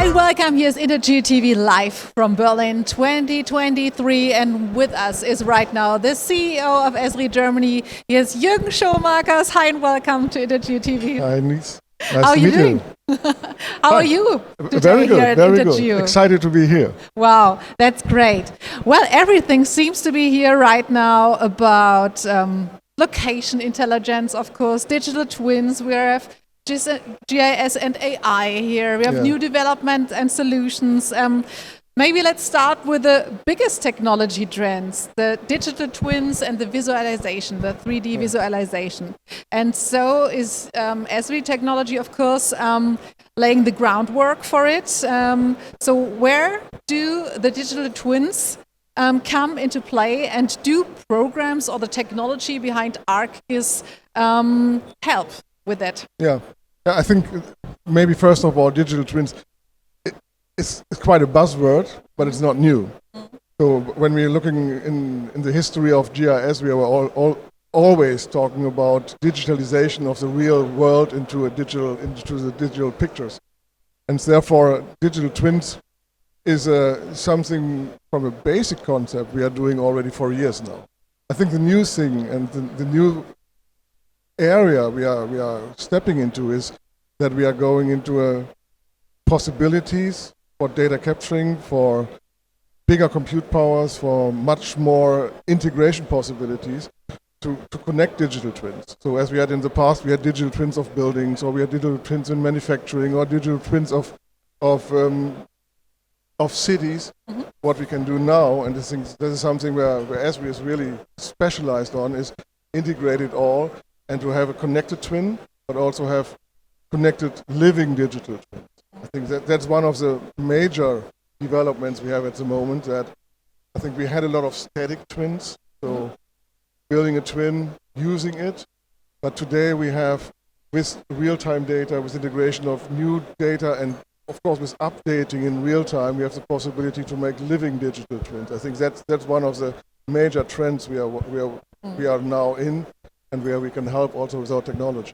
Hi, welcome. Here's INTERGEO TV live from Berlin 2023, and with us is right now the CEO of Esri Germany. Here's Jürgen Schomakers. Hi, and welcome to INTERGEO TV. Hi, Denise. How are you doing? How are you today? Very good, here at very INTERGEO? good. Excited to be here. Wow, that's great. Well, everything seems to be here right now about location intelligence, of course, digital twins. We have GIS and AI here. We have new development and solutions. Maybe let's start with the biggest technology trends, the digital twins and the visualization, the 3D visualization. And so is Esri technology, of course, laying the groundwork for it. So where do the digital twins come into play, and do programs or the technology behind ArcGIS help with that? Yeah, I think maybe first of all, digital twins, it's quite a buzzword, but it's not new. So when we're looking in the history of GIS, we were always talking about digitalization of the real world into the digital pictures. And therefore, digital twins is something from a basic concept we are doing already for years now. I think the new thing and the new area we are stepping into is that we are going into possibilities for data capturing, for bigger compute powers, for much more integration possibilities to connect digital twins. So as we had in the past, we had digital twins of buildings, or we had digital twins in manufacturing, or digital twins of cities. What we can do now, and this is something where Esri is really specialized on, is integrate it all and to have a connected twin, but also have connected living digital twins. I think that's one of the major developments we have at the moment, that I think we had a lot of static twins, so building a twin, using it, but today we have, with real-time data, with integration of new data, and of course with updating in real time, we have the possibility to make living digital twins. I think that's one of the major trends we are now in, and where we can help also with our technology.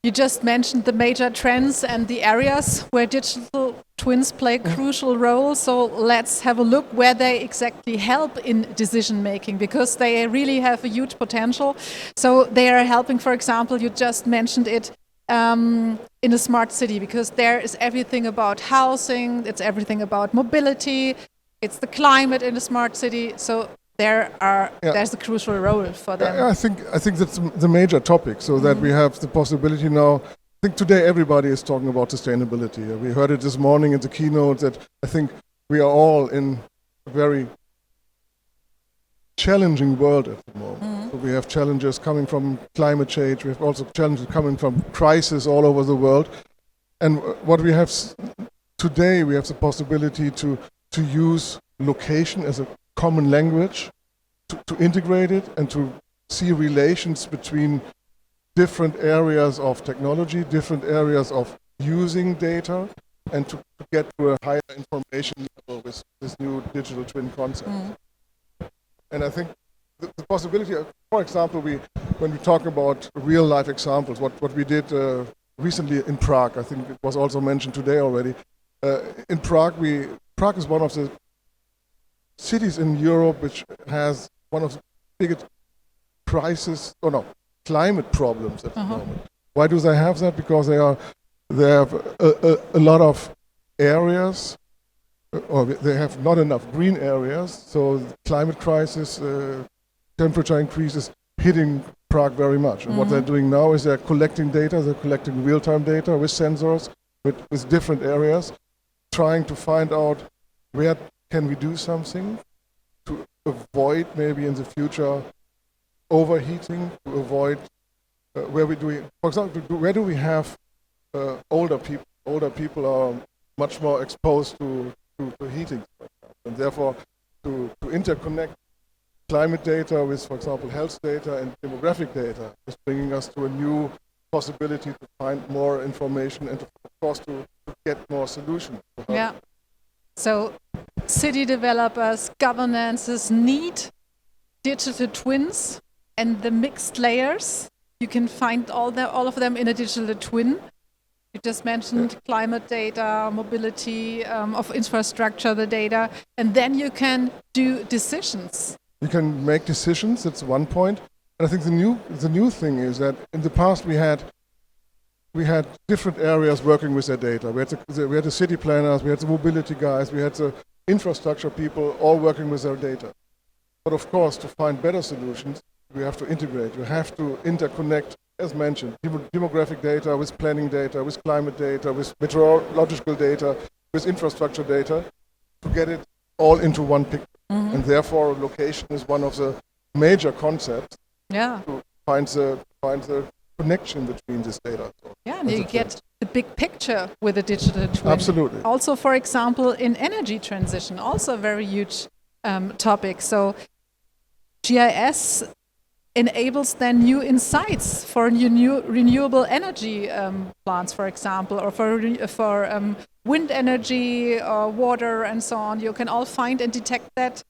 You just mentioned the major trends and the areas where digital twins play a crucial role. So let's have a look where they exactly help in decision making, because they really have a huge potential. So they are helping, for example, you just mentioned it, in a smart city, because there is everything about housing, it's everything about mobility, it's the climate in a smart city. So there's a crucial role for them. I think that's the major topic, so that we have the possibility now. I think today everybody is talking about sustainability. We heard it this morning in the keynote, that I think we are all in a very challenging world at the moment. So we have challenges coming from climate change, we have also challenges coming from crisis all over the world. And what we have today, we have the possibility to use location as a common language, to integrate it and to see relations between different areas of technology, different areas of using data, and to get to a higher information level with this new digital twin concept. And I think the possibility, for example, when we talk about real life examples, what we did recently in Prague, I think it was also mentioned today already. In Prague, Prague is one of the cities in Europe which has one of the biggest climate problems at the moment. Why do they have that? Because they have a lot of areas, or they have not enough green areas, so the climate crisis, temperature increases hitting Prague very much. And what they're doing now is they're collecting data, they're collecting real-time data with sensors, with different areas, trying to find out where can we do something to avoid maybe in the future overheating, to avoid for example, where do we have older people? Older people are much more exposed to heating, and therefore to interconnect climate data with, for example, health data and demographic data is bringing us to a new possibility to find more information and, of course, to get more solutions. Yeah. So city developers, governances need digital twins and the mixed layers. You can find all of them in a digital twin. You just mentioned climate data, mobility of infrastructure, the data, and then you can do decisions. You can make decisions. That's one point. And I think the new thing is that in the past we had different areas working with their data. We had the city planners, we had the mobility guys, we had the infrastructure people all working with their data. But of course, to find better solutions, we have to integrate. You have to interconnect, as mentioned, demographic data with planning data, with climate data, with meteorological data, with infrastructure data, to get it all into one picture. Mm-hmm. And therefore, location is one of the major concepts to find the connection between this data. So and you get the big picture with a digital twin. Absolutely. Also, for example, in energy transition, also a very huge topic. So GIS enables then new insights for new renewable energy plants, for example, or for wind energy or water and so on. You can all find and detect that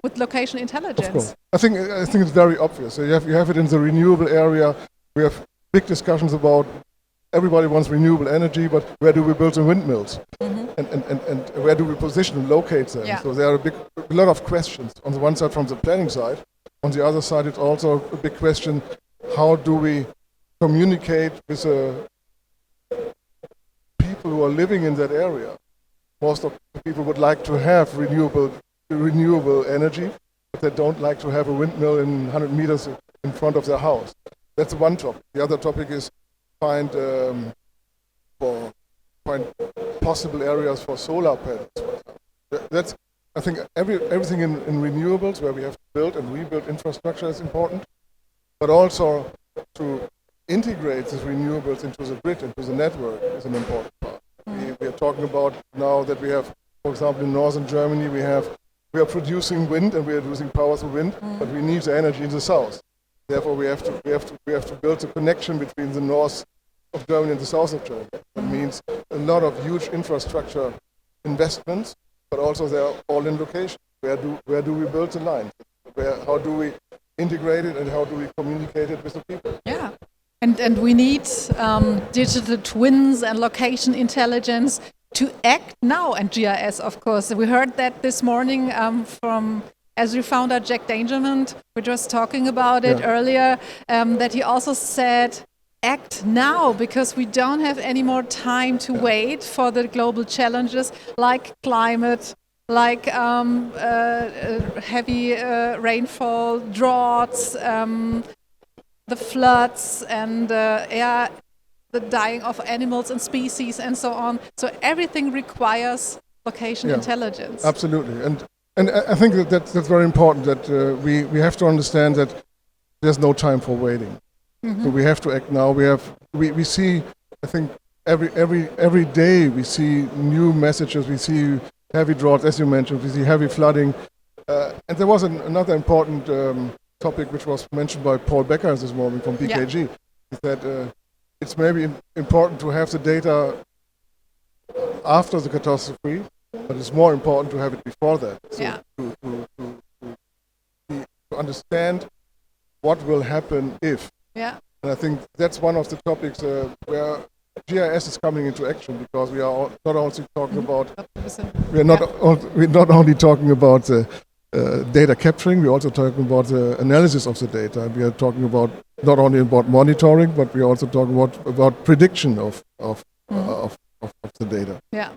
with location intelligence. Of course. I think it's very obvious. So you have it in the renewable area. We have big discussions about everybody wants renewable energy, but where do we build the windmills? Mm-hmm. And where do we position and locate them? Yeah. So there are a lot of questions. On the one side from the planning side. On the other side, it's also a big question, how do we communicate with people who are living in that area? Most of the people would like to have renewable energy, but they don't like to have a windmill in 100 meters in front of their house. That's one topic. The other topic is find possible areas for solar panels. That's, I think, everything in renewables where we have to build and rebuild infrastructure is important, but also to integrate these renewables into the grid, into the network is an important part. We are talking about now that we have, for example, in northern Germany, we are producing wind and we are using power through wind, but we need the energy in the south. Therefore, we have to build a connection between the north of Germany and the south of Germany. That means a lot of huge infrastructure investments, but also they're all in location. Where do we build the line? How do we integrate it and how do we communicate it with the people? Yeah, and we need digital twins and location intelligence to act now. And GIS, of course, we heard that this morning from Esri founder Jack Dangermond, which was talking about it earlier, that he also said, act now, because we don't have any more time to wait for the global challenges like climate, like heavy rainfall, droughts, the floods, and the dying of animals and species and so on. So everything requires location intelligence. Absolutely. And I think that's very important, that we have to understand that there's no time for waiting. Mm-hmm. So we have to act now. We see, I think every day we see new messages. We see heavy droughts, as you mentioned. We see heavy flooding. And there was another important topic which was mentioned by Paul Becker this morning from BKG. Is that it's maybe important to have the data after the catastrophe, but it's more important to have it before that. So to understand what will happen if. Yeah. And I think that's one of the topics where GIS is coming into action, because we are not only talking about we're not only talking about the data capturing, we're also talking about the analysis of the data. We are talking about not only about monitoring, but we are also talking about prediction of the data. Yeah.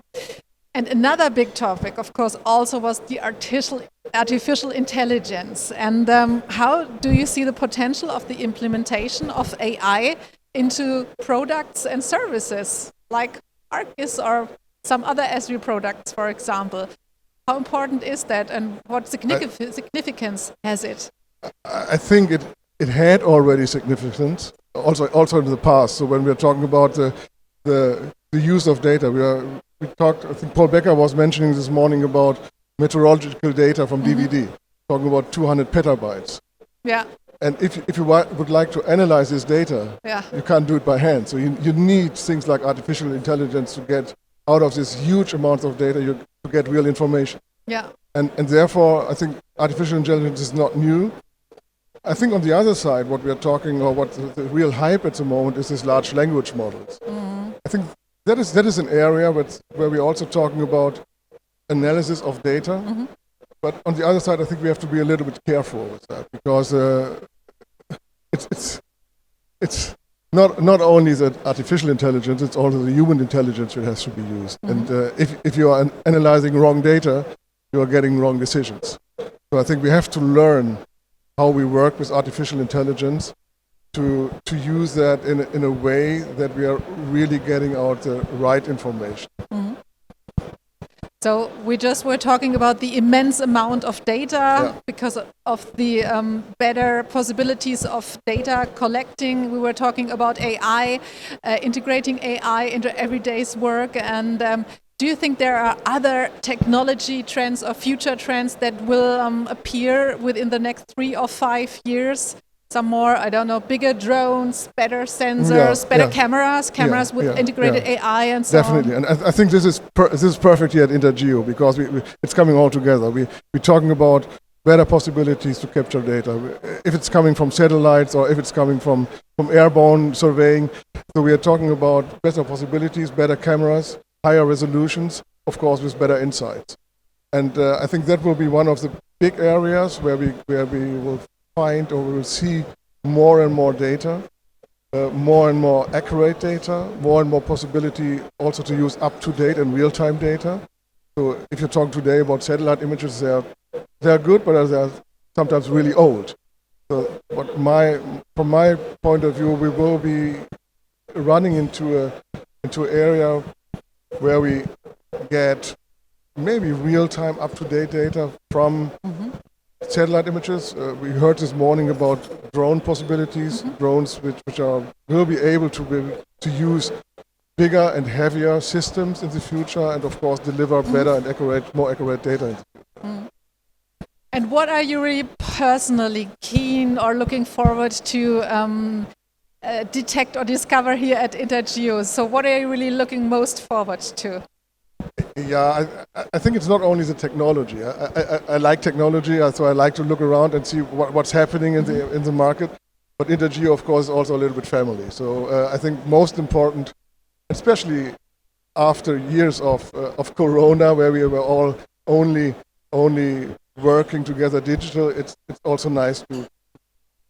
And another big topic, of course, also was the artificial intelligence. And how do you see the potential of the implementation of AI into products and services like Arcus or some other Esri products, for example? How important is that, and what significance has it? I think it had already significance, also in the past. So when we are talking about the use of data, we talked, I think Paul Becker was mentioning this morning about meteorological data from DVD, talking about 200 petabytes. Yeah. And if you would like to analyze this data, you can't do it by hand. So you need things like artificial intelligence to get out of this huge amount of data to get real information. Yeah. And therefore, I think artificial intelligence is not new. I think on the other side, what we are talking, or what the real hype at the moment, is these large language models. Mm-hmm. I think that is an area where we're also talking about analysis of data. Mm-hmm. But on the other side, I think we have to be a little bit careful with that, because it's not only the artificial intelligence, it's also the human intelligence that has to be used. Mm-hmm. And if you are analyzing wrong data, you are getting wrong decisions. So I think we have to learn how we work with artificial intelligence to use that in a way that we are really getting out the right information. Mm-hmm. So we just were talking about the immense amount of data because of the better possibilities of data collecting. We were talking about AI, integrating AI into everyday's work. And do you think there are other technology trends or future trends that will appear within the next 3 or 5 years? Some more, I don't know, bigger drones, better sensors, better cameras with integrated AI and so Definitely. on. And I think this is perfect here at INTERGEO, because it's coming all together. We're talking about better possibilities to capture data, if it's coming from satellites or if it's coming from airborne surveying. So we are talking about better possibilities, better cameras, higher resolutions, of course, with better insights. And I think that will be one of the big areas where we will find, or we will see more and more data, more and more accurate data, more and more possibility also to use up-to-date and real-time data. So if you talk today about satellite images, they're good, but they're sometimes really old. So from my point of view, we will be running into an area where we get maybe real-time up-to-date data from satellite images. We heard this morning about drone possibilities, drones which will be able to use bigger and heavier systems in the future, and of course deliver better and more accurate data. And what are you really personally keen or looking forward to detect or discover here at INTERGEO? So what are you really looking most forward to? Yeah, I think it's not only the technology. I like technology, so I like to look around and see what's happening in the market. But INTERGEO, of course, is also a little bit family. So I think most important, especially after years of Corona, where we were all only working together digital, it's also nice to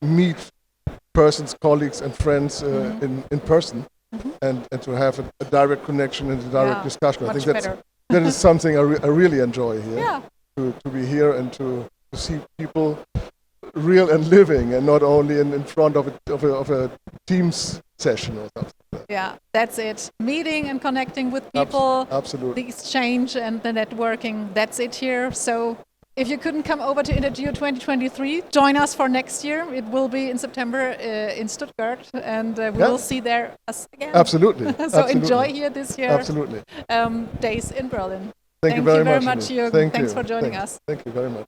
meet persons, colleagues, and friends in person. And to have a direct connection and a direct discussion. I think that is something I really enjoy here. Yeah. To be here and to see people real and living, and not only in front of a Teams session or something. Yeah, that's it. Meeting and connecting with people. Absolutely. The exchange and the networking. That's it here. So if you couldn't come over to INTERGEO 2023, join us for next year. It will be in September in Stuttgart, and we will see us again. Absolutely. So enjoy here this year. Absolutely. Days in Berlin. Thank you very much, Jürgen. Thanks for joining us. Thank you very much.